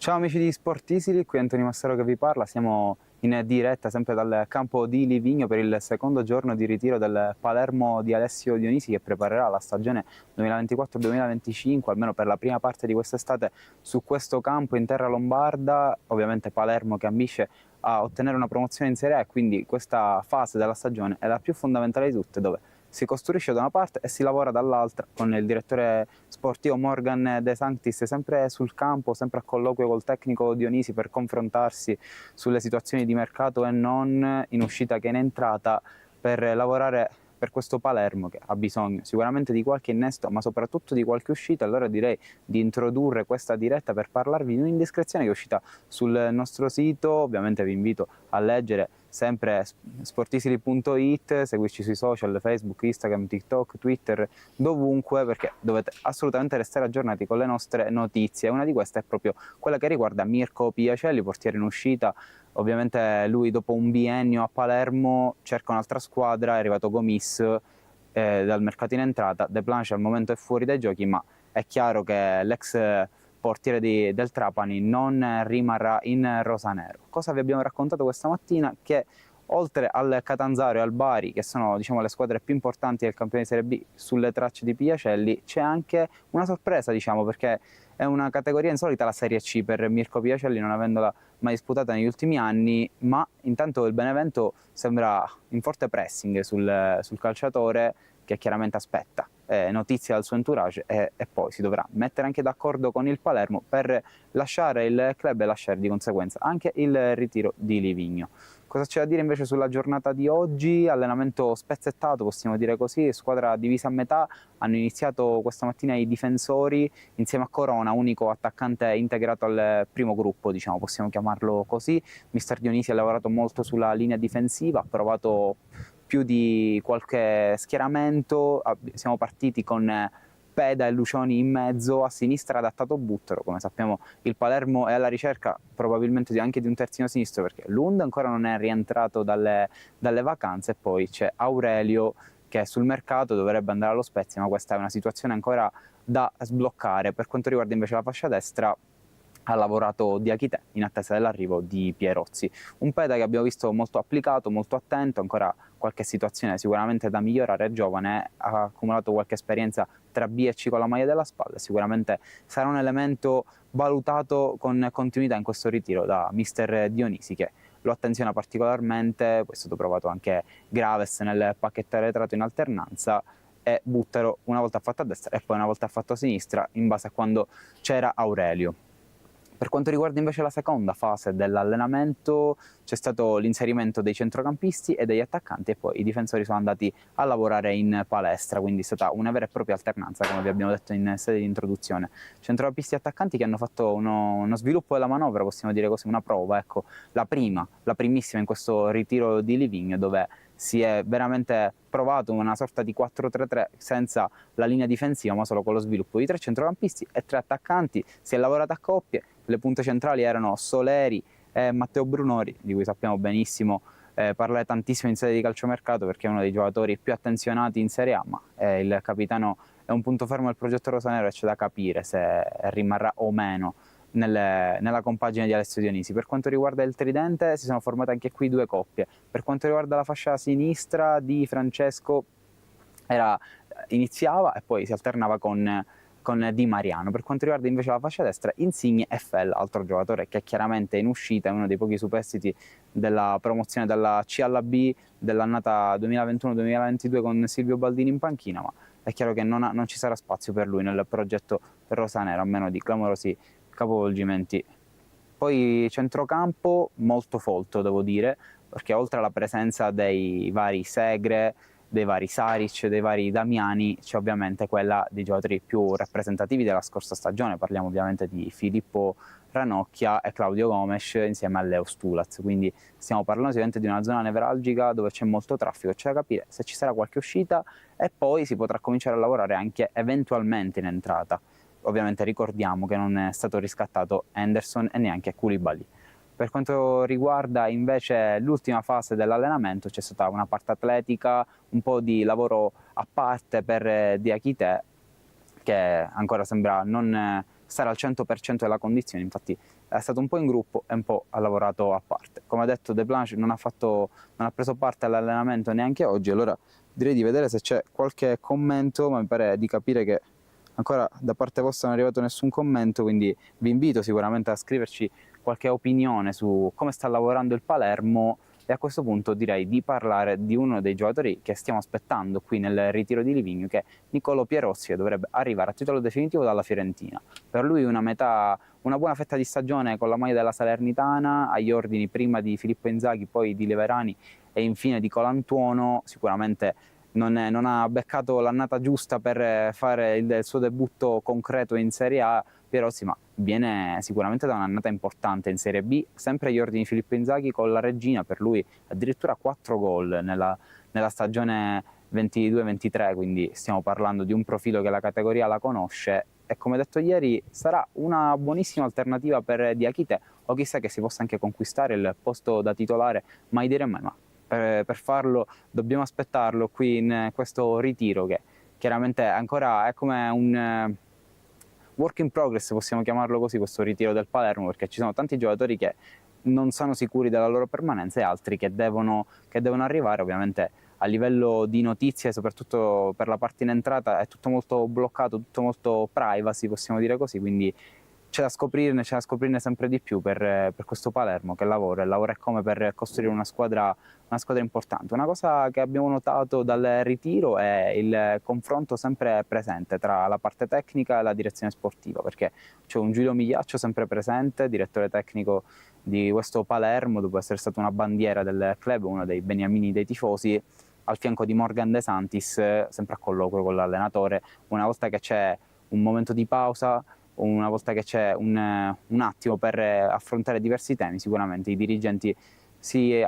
Ciao amici di Sportisili, qui Antonio Massaro che vi parla, siamo in diretta sempre dal campo di Livigno per il secondo giorno di ritiro del Palermo di Alessio Dionisi che preparerà la stagione 2024-2025, almeno per la prima parte di quest'estate su questo campo in terra lombarda. Ovviamente Palermo che ambisce a ottenere una promozione in Serie A, e quindi questa fase della stagione è la più fondamentale di tutte, dove si costruisce da una parte e si lavora dall'altra, con il direttore sportivo Morgan De Sanctis sempre sul campo, sempre a colloquio col tecnico Dionisi per confrontarsi sulle situazioni di mercato e non, in uscita che in entrata, per lavorare per questo Palermo che ha bisogno sicuramente di qualche innesto, ma soprattutto di qualche uscita. Allora direi di introdurre questa diretta per parlarvi di un'indiscrezione che è uscita sul nostro sito. Ovviamente vi invito a leggere sempre sportisili.it, seguirci sui social, Facebook, Instagram, TikTok, Twitter, dovunque, perché dovete assolutamente restare aggiornati con le nostre notizie. Una di queste è proprio quella che riguarda Mirko Piacelli, portiere in uscita. Ovviamente lui dopo un biennio a Palermo cerca un'altra squadra, è arrivato Gomis dal mercato in entrata. De Planche al momento è fuori dai giochi, ma è chiaro che l'ex portiere del Trapani non rimarrà in rosanero. Cosa vi abbiamo raccontato questa mattina? Che oltre al Catanzaro e al Bari, che sono diciamo le squadre più importanti del campione di Serie B sulle tracce di Piacelli, c'è anche una sorpresa, diciamo, perché è una categoria insolita la Serie C per Mirko Piacelli, non avendola mai disputata negli ultimi anni, ma intanto il Benevento sembra in forte pressing sul calciatore, che chiaramente aspetta notizie dal suo entourage e poi si dovrà mettere anche d'accordo con il Palermo per lasciare il club e lasciare di conseguenza anche il ritiro di Livigno. Cosa c'è da dire invece sulla giornata di oggi? Allenamento spezzettato, possiamo dire così, squadra divisa a metà. Hanno iniziato questa mattina i difensori insieme a Corona, unico attaccante integrato al primo gruppo, diciamo, possiamo chiamarlo così. Mister Dionisi ha lavorato molto sulla linea difensiva, ha provato più di qualche schieramento. Siamo partiti con Peda e Lucioni in mezzo, a sinistra adattato Buttero. Come sappiamo il Palermo è alla ricerca probabilmente anche di un terzino sinistro, perché Lund ancora non è rientrato dalle vacanze, e poi c'è Aurelio che sul mercato dovrebbe andare allo Spezia, ma questa è una situazione ancora da sbloccare. Per quanto riguarda invece la fascia destra, ha lavorato Diachité in attesa dell'arrivo di Pierozzi. Un Peda che abbiamo visto molto applicato, molto attento, ancora qualche situazione sicuramente da migliorare, è giovane, ha accumulato qualche esperienza tra B e C con la maglia della spalla, sicuramente sarà un elemento valutato con continuità in questo ritiro da mister Dionisi, che lo attenziona particolarmente. Poi è stato provato anche Graves nel pacchetto arretrato in alternanza, e Buttero una volta fatto a destra e poi una volta fatto a sinistra in base a quando c'era Aurelio. Per quanto riguarda invece la seconda fase dell'allenamento, c'è stato l'inserimento dei centrocampisti e degli attaccanti, e poi i difensori sono andati a lavorare in palestra, quindi è stata una vera e propria alternanza, come vi abbiamo detto in sede di introduzione. Centrocampisti e attaccanti che hanno fatto uno sviluppo della manovra, possiamo dire così, una prova, ecco, la primissima in questo ritiro di Livigno, dove si è veramente provato una sorta di 4-3-3 senza la linea difensiva, ma solo con lo sviluppo di 3 centrocampisti e 3 attaccanti. Si è lavorato a coppie, le punte centrali erano Soleri e Matteo Brunori, di cui sappiamo benissimo parlare tantissimo in sede di calciomercato, perché è uno dei giocatori più attenzionati in Serie A, ma il capitano è un punto fermo del progetto rosanero e c'è da capire se rimarrà o meno nella compagine di Alessio Dionisi. Per quanto riguarda il tridente, si sono formate anche qui 2 coppie. Per quanto riguarda la fascia sinistra, Di Francesco iniziava e poi si alternava con Di Mariano. Per quanto riguarda invece la fascia destra, Insigne e Fell, altro giocatore che chiaramente è in uscita, è uno dei pochi superstiti della promozione dalla C alla B dell'annata 2021-2022 con Silvio Baldini in panchina, ma è chiaro che non ci sarà spazio per lui nel progetto rosanero, a meno di clamorosi capovolgimenti. Poi centrocampo molto folto, devo dire, perché oltre alla presenza dei vari Segre, dei vari Saric, dei vari Damiani, c'è ovviamente quella dei giocatori più rappresentativi della scorsa stagione. Parliamo ovviamente di Filippo Ranocchia e Claudio Gomes insieme a Leo Stulaz, quindi stiamo parlando sicuramente di una zona nevralgica dove c'è molto traffico. C'è da capire se ci sarà qualche uscita e poi si potrà cominciare a lavorare anche eventualmente in entrata. Ovviamente ricordiamo che non è stato riscattato Henderson e neanche Koulibaly. Per quanto riguarda invece l'ultima fase dell'allenamento, c'è stata una parte atletica, un po' di lavoro a parte per Diachité, che ancora sembra non stare al 100% della condizione, infatti è stato un po' in gruppo e un po' ha lavorato a parte. Come ha detto Deplanche non ha preso parte all'allenamento neanche oggi, allora direi di vedere se c'è qualche commento, ma mi pare di capire che ancora da parte vostra non è arrivato nessun commento, quindi vi invito sicuramente a scriverci qualche opinione su come sta lavorando il Palermo, e a questo punto direi di parlare di uno dei giocatori che stiamo aspettando qui nel ritiro di Livigno, che è Niccolò Pierossi, che dovrebbe arrivare a titolo definitivo dalla Fiorentina. Per lui una buona fetta di stagione con la maglia della Salernitana, agli ordini prima di Filippo Inzaghi, poi di Leverani e infine di Colantuono. Sicuramente non ha beccato l'annata giusta per fare il suo debutto concreto in Serie A Pierossi, ma viene sicuramente da un'annata importante in Serie B, sempre agli ordini di Filippo Inzaghi con la Regina, per lui addirittura 4 gol nella stagione 22-23, quindi stiamo parlando di un profilo che la categoria la conosce, e come detto ieri sarà una buonissima alternativa per Diakite, o chissà che si possa anche conquistare il posto da titolare, mai dire mai, ma per farlo dobbiamo aspettarlo qui in questo ritiro, che chiaramente ancora è come un work in progress, possiamo chiamarlo così, questo ritiro del Palermo, perché ci sono tanti giocatori che non sono sicuri della loro permanenza e altri che devono arrivare. Ovviamente a livello di notizie, soprattutto per la parte in entrata, è tutto molto bloccato, tutto molto privacy, possiamo dire così, quindi c'è da scoprirne sempre di più per questo Palermo che lavora come per costruire una squadra importante. Una cosa che abbiamo notato dal ritiro è il confronto sempre presente tra la parte tecnica e la direzione sportiva, perché c'è un Giulio Migliaccio sempre presente, direttore tecnico di questo Palermo, dopo essere stato una bandiera del club, uno dei beniamini dei tifosi, al fianco di Morgan De Santis, sempre a colloquio con l'allenatore. Una volta che c'è un momento di pausa, una volta che c'è un attimo per affrontare diversi temi, sicuramente i dirigenti si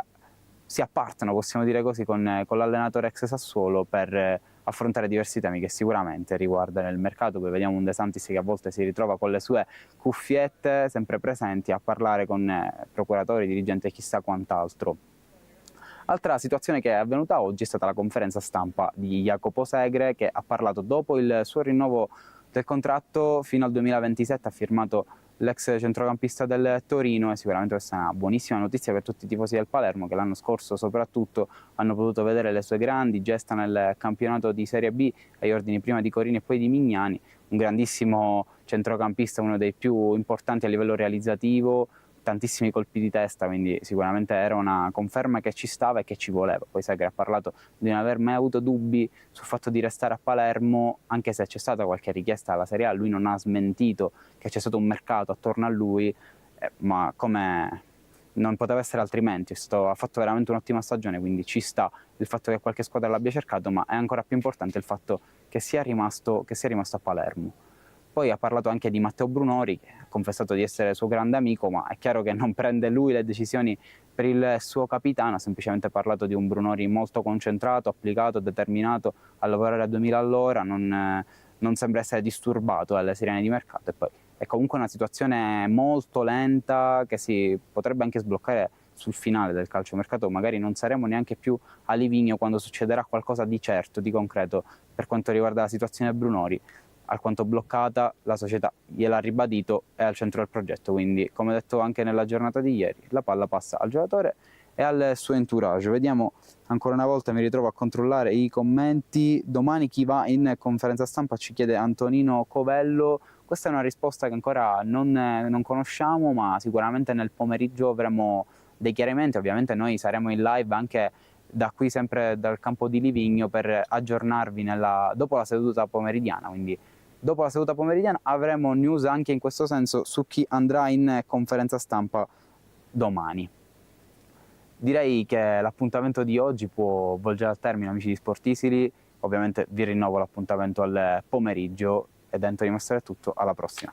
appartano, possiamo dire così, con l'allenatore ex Sassuolo per affrontare diversi temi che sicuramente riguardano il mercato. Poi vediamo un De Santis che a volte si ritrova con le sue cuffiette sempre presenti a parlare con procuratori, dirigenti e chissà quant'altro. Altra situazione che è avvenuta oggi è stata la conferenza stampa di Jacopo Segre, che ha parlato dopo il suo rinnovo del contratto fino al 2027, ha firmato l'ex centrocampista del Torino, e sicuramente questa è una buonissima notizia per tutti i tifosi del Palermo, che l'anno scorso soprattutto hanno potuto vedere le sue grandi gesta nel campionato di Serie B agli ordini prima di Corini e poi di Mignani. Un grandissimo centrocampista, uno dei più importanti a livello realizzativo, tantissimi colpi di testa, quindi sicuramente era una conferma che ci stava e che ci voleva. Poi Segre ha parlato di non aver mai avuto dubbi sul fatto di restare a Palermo, anche se c'è stata qualche richiesta alla Serie A, lui non ha smentito che c'è stato un mercato attorno a lui, ma come non poteva essere altrimenti, ha fatto veramente un'ottima stagione, quindi ci sta il fatto che qualche squadra l'abbia cercato, ma è ancora più importante il fatto che sia rimasto a Palermo. Poi ha parlato anche di Matteo Brunori, che ha confessato di essere suo grande amico, ma è chiaro che non prende lui le decisioni per il suo capitano, ha semplicemente parlato di un Brunori molto concentrato, applicato, determinato a lavorare a 2000 all'ora, non sembra essere disturbato dalle sirene di mercato, e poi è comunque una situazione molto lenta che si potrebbe anche sbloccare sul finale del calciomercato. Magari non saremo neanche più a Livigno quando succederà qualcosa di certo, di concreto per quanto riguarda la situazione Brunori. Alquanto bloccata, la società gliel'ha ribadito, è al centro del progetto, quindi come detto anche nella giornata di ieri, la palla passa al giocatore e al suo entourage. Vediamo ancora una volta, mi ritrovo a controllare i commenti. Domani chi va in conferenza stampa, ci chiede Antonino Covello. Questa è una risposta che ancora non conosciamo, ma sicuramente nel pomeriggio avremo dei chiarimenti. Ovviamente noi saremo in live anche da qui, sempre dal campo di Livigno, per aggiornarvi dopo la seduta pomeridiana, quindi dopo la seduta pomeridiana avremo news anche in questo senso su chi andrà in conferenza stampa domani. Direi che l'appuntamento di oggi può volgere al termine, amici di Sportisili. Ovviamente vi rinnovo l'appuntamento al pomeriggio, e da Antonio Mastro è tutto, alla prossima.